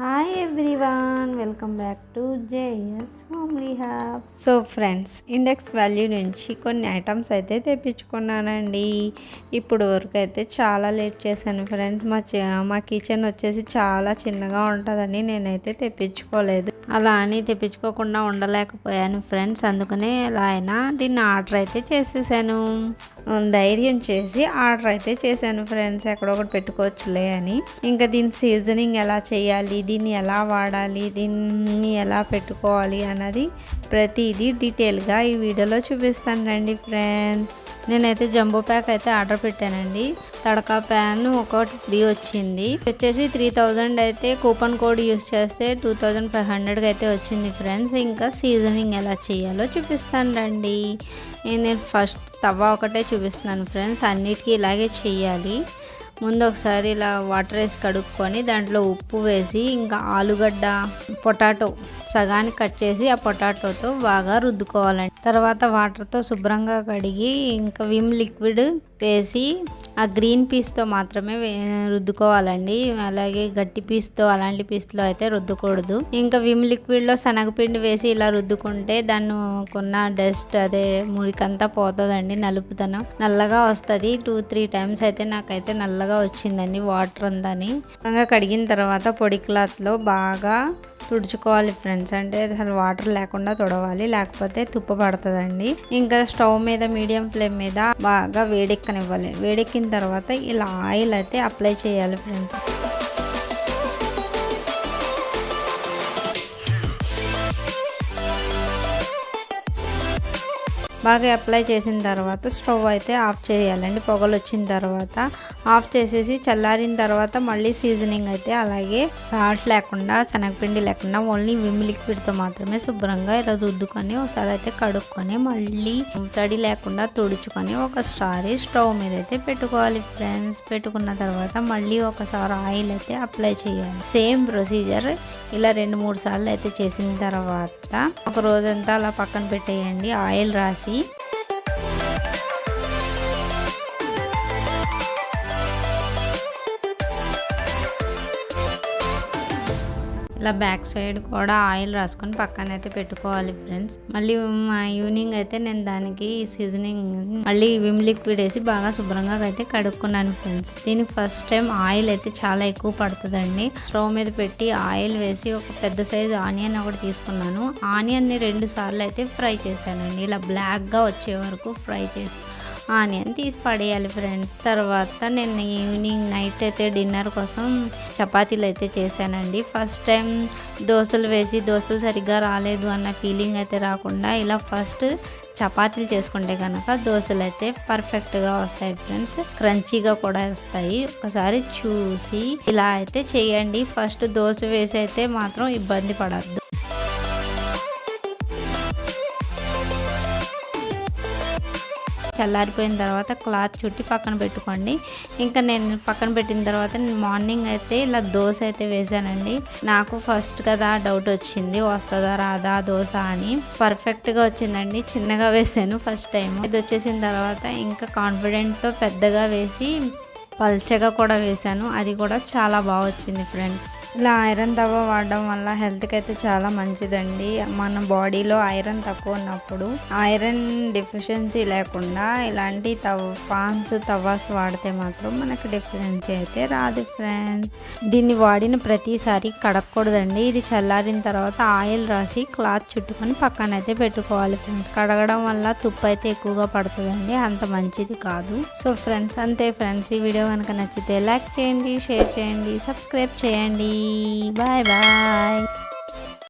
Hi everyone, welcome back to JS homely hub. So friends, index value నుంచి కొన్ని items అయితే తెప్పించుకున్నానండి. ఇప్పుడు వరకు అయితే చాలా లేట్ చేశాను ఫ్రెండ్స్. మా కిచెన్ వచ్చేసి చాలా చిన్నగా ఉంటుందని నేనైతే తెప్పించుకోలేదు. అలా అని తెప్పించుకోకుండా ఉండలేకపోయాను ఫ్రెండ్స్. అందుకనే ఎలా అయినా దీన్ని ఆర్డర్ అయితే చేసేసాను. ధైర్యం చేసి ఆర్డర్ అయితే చేశాను ఫ్రెండ్స్, ఎక్కడొకటి పెట్టుకోవచ్చులే అని. ఇంకా దీని సీజనింగ్ ఎలా చేయాలి, దీన్ని ఎలా వాడాలి, దీన్ని ఎలా పెట్టుకోవాలి అన్నది ప్రతిదీ డీటెయిల్గా ఈ వీడియోలో చూపిస్తాను రండి ఫ్రెండ్స్. నేనైతే జంబో ప్యాక్ అయితే ఆర్డర్ పెట్టానండి. తడకా ప్యాన్ ఒకటి ఫ్రీ వచ్చింది. వచ్చేసి 3000 అయితే కూపన్ కోడ్ యూస్ చేస్తే 2500 అయితే వచ్చింది ఫ్రెండ్స్. ఇంకా సీజనింగ్ ఎలా చేయాలో చూపిస్తాను రండి. నేను ఫస్ట్ తవ్వ ఒకటే చూపిస్తున్నాను ఫ్రెండ్స్. అన్నిటికీ ఇలాగే చేయాలి. ముందు ఒకసారి ఇలా వాటర్ వేసి కడుక్కొని దాంట్లో ఉప్పు వేసి ఇంకా ఆలుగడ్డ పొటాటో సగానికి కట్ చేసి ఆ పొటాటోతో బాగా రుద్దుకోవాలండి. తర్వాత వాటర్తో శుభ్రంగా కడిగి ఇంకా విమ్ లిక్విడ్ వేసి ఆ గ్రీన్ పీస్తో మాత్రమే రుద్దుకోవాలండి. అలాగే గట్టి పీస్తో అలాంటి పీస్లో అయితే రుద్దకూడదు. ఇంకా విమ్ లిక్విడ్లో శనగపిండి వేసి ఇలా రుద్దుకుంటే దాన్ని కొన్న డస్ట్ అదే మురికంతా పోతుందండి. నలుపుతనం నల్లగా వస్తుంది. 2-3 టైమ్స్ అయితే నాకైతే నల్లగా వచ్చిందండి వాటర్ అంతాని. కడిగిన తర్వాత పొడి క్లాత్లో బాగా తుడుచుకోవాలి ఫ్రెండ్స్. అంటే అసలు వాటర్ లేకుండా తుడవాలి, లేకపోతే తుప్పు పడుతుందండి. ఇంకా స్టవ్ మీద మీడియం ఫ్లేమ్ మీద బాగా వేడెక్కనివ్వాలి. వేడెక్కిన తర్వాత ఇలా ఆయిల్ అయితే అప్లై చేయాలి ఫ్రెండ్స్. బాగా అప్లై చేసిన తర్వాత స్టవ్ అయితే ఆఫ్ చేయాలండి. పొగలు వచ్చిన తర్వాత ఆఫ్ చేసేసి చల్లారిన తర్వాత మళ్ళీ సీజనింగ్ అయితే అలాగే సాల్ట్ లేకుండా శనగపిండి లేకుండా ఓన్లీ విమ్ లిక్విడ్తో మాత్రమే శుభ్రంగా ఇలా రుద్దుకొని ఒకసారి అయితే కడుక్కొని మళ్ళీ తడి లేకుండా తుడుచుకొని ఒకసారి స్టవ్ మీద అయితే పెట్టుకోవాలి ఫ్రెండ్స్. పెట్టుకున్న తర్వాత మళ్ళీ ఒకసారి ఆయిల్ అయితే అప్లై చేయాలి. సేమ్ ప్రొసీజర్ ఇలా 2-3 సార్లు అయితే చేసిన తర్వాత ఒక రోజంతా అలా పక్కన పెట్టేయండి ఆయిల్ రాసి. ఇలా బ్యాక్ సైడ్ కూడా ఆయిల్ రాసుకొని పక్కన అయితే పెట్టుకోవాలి ఫ్రెండ్స్. మళ్ళీ ఈవినింగ్ అయితే నేను దానికి సీజనింగ్ మళ్ళీ విమ్ లిక్విడ్ వేసి బాగా శుభ్రంగా అయితే కడుక్కున్నాను ఫ్రెండ్స్. దీనికి ఫస్ట్ టైం ఆయిల్ అయితే చాలా ఎక్కువ పడుతుందండి. స్టవ్ మీద పెట్టి ఆయిల్ వేసి ఒక పెద్ద సైజు ఆనియన్ ఒకటి తీసుకున్నాను. ఆనియన్ని 2 సార్లు అయితే ఫ్రై చేశానండి. ఇలా బ్లాక్గా వచ్చే వరకు ఫ్రై చేసి ఆనియన్ తీసి పడేయాలి ఫ్రెండ్స్. తర్వాత నేను ఈవినింగ్ నైట్ అయితే డిన్నర్ కోసం చపాతీలు అయితే చేశానండి. ఫస్ట్ టైం దోశలు వేసి దోశలు సరిగ్గా రాలేదు అన్న ఫీలింగ్ అయితే రాకుండా ఇలా ఫస్ట్ చపాతీలు చేసుకుంటే కనుక దోశలు అయితే పర్ఫెక్ట్గా వస్తాయి ఫ్రెండ్స్. క్రంచీగా కూడా వస్తాయి. ఒకసారి చూసి ఇలా అయితే చేయండి. ఫస్ట్ దోశ వేసి అయితే మాత్రం ఇబ్బంది పడద్దు. చల్లారిపోయిన తర్వాత క్లాత్ చుట్టి పక్కన పెట్టుకోండి. ఇంకా నేను పక్కన పెట్టిన తర్వాత నేను మార్నింగ్ అయితే ఇలా దోశ అయితే వేసానండి. నాకు ఫస్ట్ కదా డౌట్ వచ్చింది, వస్తుందా రాదా దోశ అని. పర్ఫెక్ట్గా వచ్చిందండి. చిన్నగా వేసాను ఫస్ట్ టైం. ఇది వచ్చేసిన తర్వాత ఇంకా కాన్ఫిడెంట్తో పెద్దగా వేసి పల్చగా కూడా వేసాను. అది కూడా చాలా బాగా వచ్చింది ఫ్రెండ్స్. ఇలా ఐరన్ తవ్వ వాడడం వల్ల హెల్త్కి అయితే చాలా మంచిదండి. మన బాడీలో ఐరన్ తక్కువ ఉన్నప్పుడు ఐరన్ డెఫిషియన్సీ లేకుండా ఇలాంటి పాన్స్ తవ్వాస్ వాడితే మాత్రం మనకు డెఫిషియన్సీ అయితే రాదు ఫ్రెండ్స్. దీన్ని వాడిన ప్రతిసారి కడగకూడదండి. ఇది చల్లారిన తర్వాత ఆయిల్ రాసి క్లాత్ చుట్టుకొని పక్కన అయితే పెట్టుకోవాలి ఫ్రెండ్స్. కడగడం వల్ల తుప్పు అయితే ఎక్కువగా పడుతుందండి, అంత మంచిది కాదు. సో ఫ్రెండ్స్, అంతే ఫ్రెండ్స్. ఈ వీడియో కనుక నచ్చితే లైక్ చేయండి, షేర్ చేయండి, సబ్స్క్రైబ్ చేయండి. Bye bye.